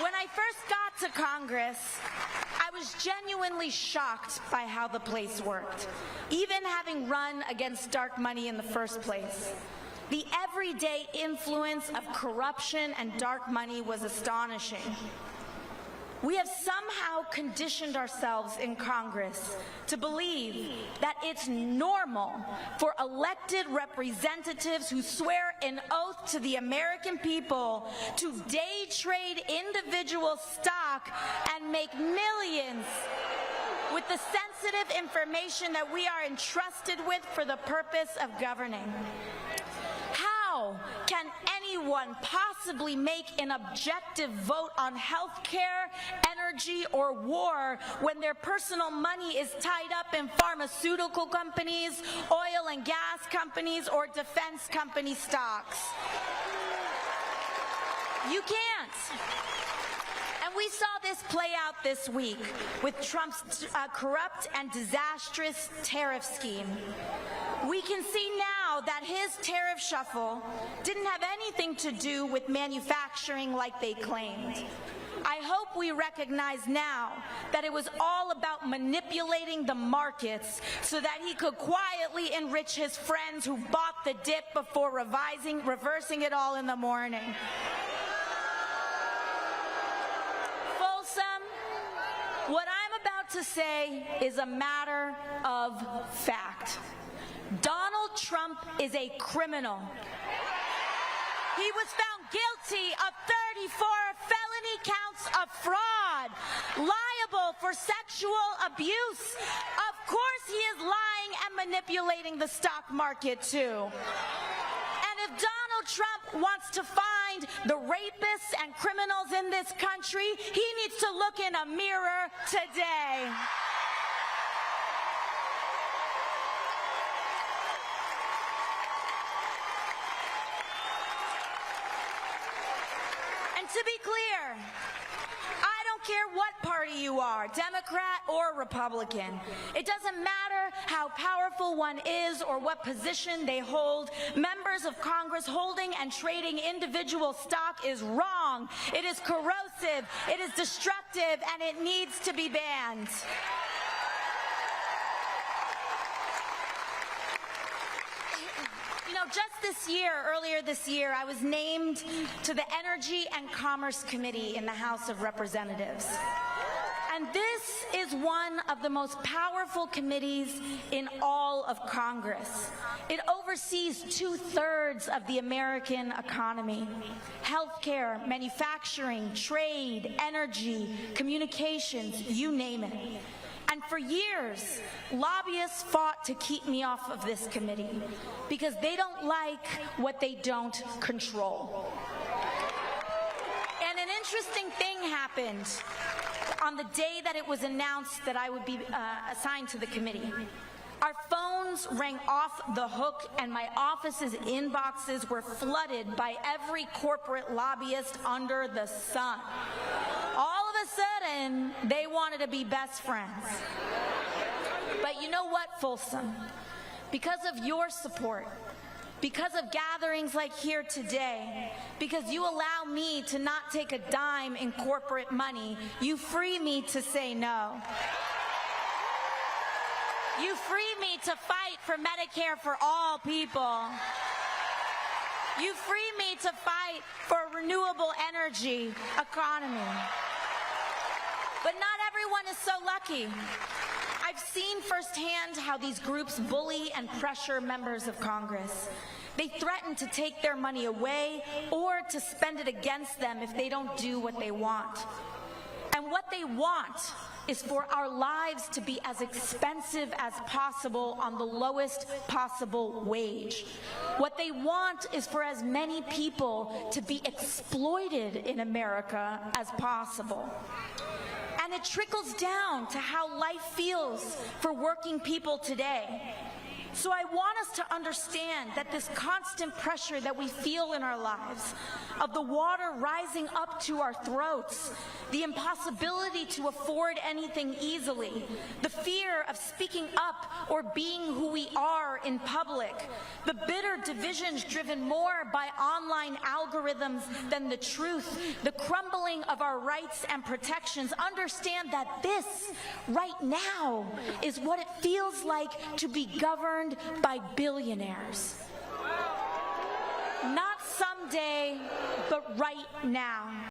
When I first got to Congress, I was genuinely shocked by how the place worked, even having run against dark money in the first place. The everyday influence of corruption and dark money was astonishing. We have somehow conditioned ourselves in Congress to believe that it's normal for elected representatives who swear an oath to the American people to day trade individual stock and make millions with the sensitive information that we are entrusted with for the purpose of governing. How can anyone possibly make an objective vote on health care, energy, or war when their personal money is tied up in pharmaceutical companies, oil and gas companies, or defense company stocks? You can't. And we saw this play out this week with Trump's corrupt and disastrous tariff scheme. We can see now that his tariff shuffle didn't have anything to do with manufacturing like they claimed. I hope we recognize now that it was all about manipulating the markets so that he could quietly enrich his friends who bought the dip before reversing it all in the morning. Folsom, what I'm about to say is a matter of fact. Donald Trump is a criminal. He was found guilty of 34 felony counts of fraud, liable for sexual abuse. Of course he is lying and manipulating the stock market too. And if Donald Trump wants to find the rapists and criminals in this country, he needs to look in a mirror today. To be clear, I don't care what party you are, Democrat or Republican. It doesn't matter how powerful one is or what position they hold. Members of Congress holding and trading individual stock is wrong. It is corrosive, it is destructive, and it needs to be banned. You know, earlier this year, I was named to the Energy and Commerce Committee in the House of Representatives. And this is one of the most powerful committees in all of Congress. It oversees 2/3 of the American economy: healthcare, manufacturing, trade, energy, communications, you name it. And for years, lobbyists fought to keep me off of this committee because they don't like what they don't control. And an interesting thing happened on the day that it was announced that I would be assigned to the committee. Our phones rang off the hook, and my office's inboxes were flooded by every corporate lobbyist under the sun. All of a sudden, they wanted to be best friends. But you know what, Folsom? Because of your support, because of gatherings like here today, because you allow me to not take a dime in corporate money, you free me to say no. You free me to fight for Medicare for all people. You free me to fight for a renewable energy economy. But not everyone is so lucky. I've seen firsthand how these groups bully and pressure members of Congress. They threaten to take their money away or to spend it against them if they don't do what they want. And what they want is for our lives to be as expensive as possible on the lowest possible wage. What they want is for as many people to be exploited in America as possible. And it trickles down to how life feels for working people today. So I want us to understand that this constant pressure that we feel in our lives, of the water rising up to our throats, the impossibility to afford anything easily, the fear of speaking up or being who we are in public, the bitter divisions driven more by online algorithms than the truth, the crumbling of our rights and protections. Understand that this, right now, is what it feels like to be governed by billionaires. Not someday, but right now.